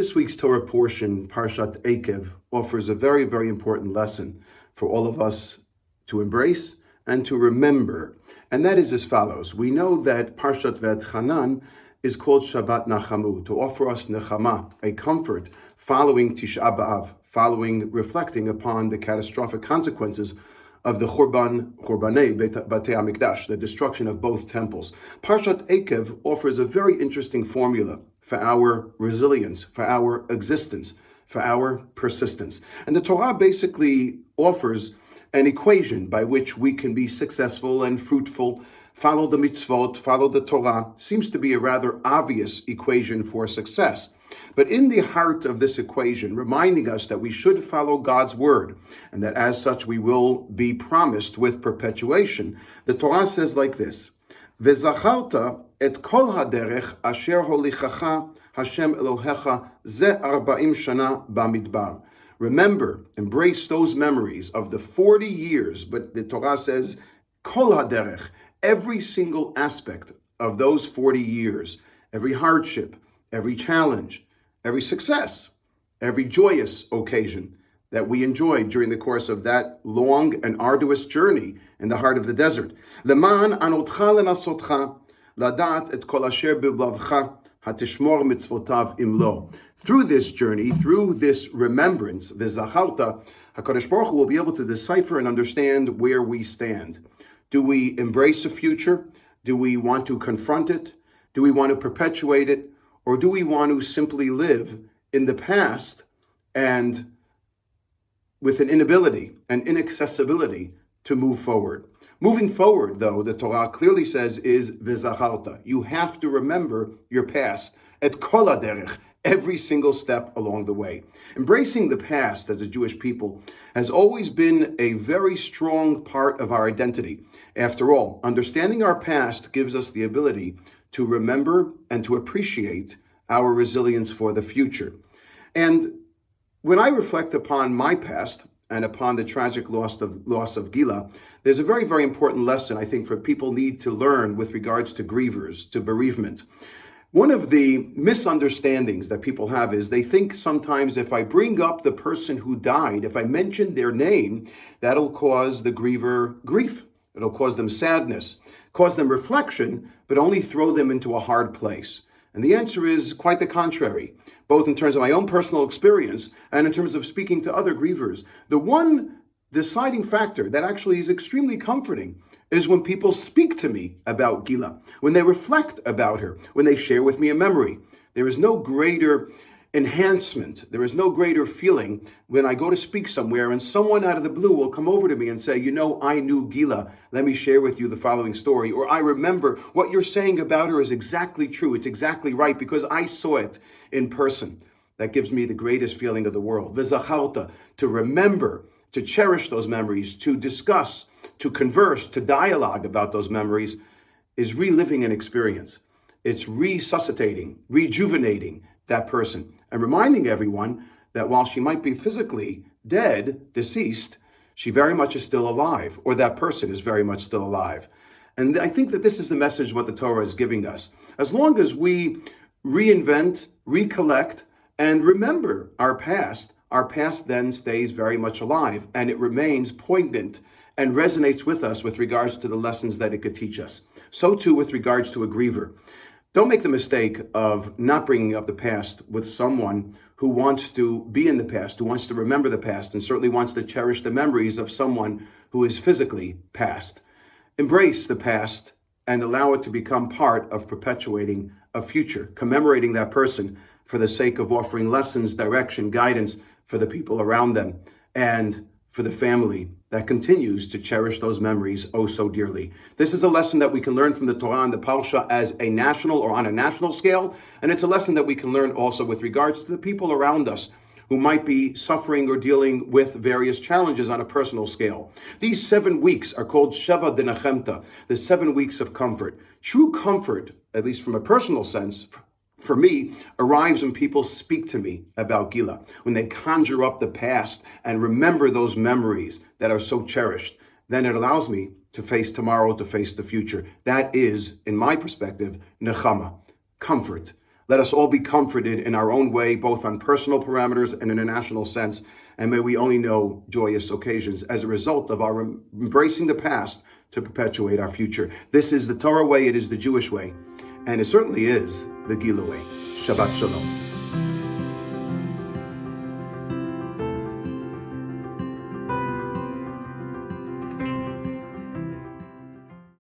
This week's Torah portion, Parshat Eikev, offers a very, very important lesson for all of us to embrace and to remember. And that is as follows. We know that Parshat V'Etchanan is called Shabbat Nachamu, to offer us Nechama, a comfort, following Tisha B'Av, reflecting upon the catastrophic consequences of the Churbanei Batei HaMikdash, the destruction of both temples. Parshat Eikev offers a very interesting formula for our resilience, for our existence, for our persistence. And the Torah basically offers an equation by which we can be successful and fruitful, follow the mitzvot, follow the Torah. Seems to be a rather obvious equation for success. But in the heart of this equation, reminding us that we should follow God's word, and that as such we will be promised with perpetuation, the Torah says like this: V'zacharta et kol haderech asher holichacha Hashem Elohecha ze 40 shana bamidbar. Remember, embrace those memories of the 40 years, but the Torah says kol haderech, every single aspect of those 40 years, every hardship, every challenge, every success, every joyous occasion that we enjoyed during the course of that long and arduous journey in the heart of the desert. Leman anotcha lenasotcha ladat et kol asher b'lavcha hatishmor mitzvotav imlo. Through this journey, through this remembrance, v'zacharta, HaKadosh Baruch Hu will be able to decipher and understand where we stand. Do we embrace a future? Do we want to confront it? Do we want to perpetuate it? Or do we want to simply live in the past and with an inability, an inaccessibility to move forward? Moving forward, though, the Torah clearly says is v'zacharta. You have to remember your past, et kol haderech, every single step along the way. Embracing the past as a Jewish people has always been a very strong part of our identity. After all, understanding our past gives us the ability to remember and to appreciate our resilience for the future. And when I reflect upon my past and upon the tragic loss of Gila, there's a very, very important lesson I think for people need to learn with regards to grievers, to bereavement. One of the misunderstandings that people have is they think sometimes if I bring up the person who died, if I mention their name, that'll cause the griever grief. It'll cause them sadness, cause them reflection, but only throw them into a hard place. And the answer is quite the contrary, both in terms of my own personal experience and in terms of speaking to other grievers. The one deciding factor that actually is extremely comforting is when people speak to me about Gila, when they reflect about her, when they share with me a memory. There is no greater enhancement, there is no greater feeling when I go to speak somewhere and someone out of the blue will come over to me and say, you know, I knew Gila. Let me share with you the following story. Or I remember what you're saying about her is exactly true. It's exactly right because I saw it in person. That gives me the greatest feeling of the world. V'zacharta, to remember, to cherish those memories, to discuss, to converse, to dialogue about those memories is reliving an experience. It's resuscitating, rejuvenating that person and reminding everyone that while she might be physically dead, deceased, she very much is still alive, or that person is very much still alive. And I think that this is the message what the Torah is giving us. As long as we reinvent, recollect, and remember our past then stays very much alive, and it remains poignant and resonates with us with regards to the lessons that it could teach us. So too with regards to a griever. Don't make the mistake of not bringing up the past with someone who wants to be in the past, who wants to remember the past, and certainly wants to cherish the memories of someone who is physically past. Embrace the past and allow it to become part of perpetuating a future, commemorating that person for the sake of offering lessons, direction, guidance for the people around them, and for the family that continues to cherish those memories oh so dearly. This is a lesson that we can learn from the Torah and the Parsha as a national or on a national scale, and it's a lesson that we can learn also with regards to the people around us who might be suffering or dealing with various challenges on a personal scale. These 7 weeks are called Sheva de Nechemta, the 7 weeks of comfort. True comfort, at least from a personal sense, for me, arrives when people speak to me about Gila, when they conjure up the past and remember those memories that are so cherished. Then it allows me to face tomorrow, to face the future. That is, in my perspective, Nechama, comfort. Let us all be comforted in our own way, both on personal parameters and in a national sense, and may we only know joyous occasions as a result of our embracing the past to perpetuate our future. This is the Torah way, it is the Jewish way, and it certainly is the Gila way. Shabbat Shalom.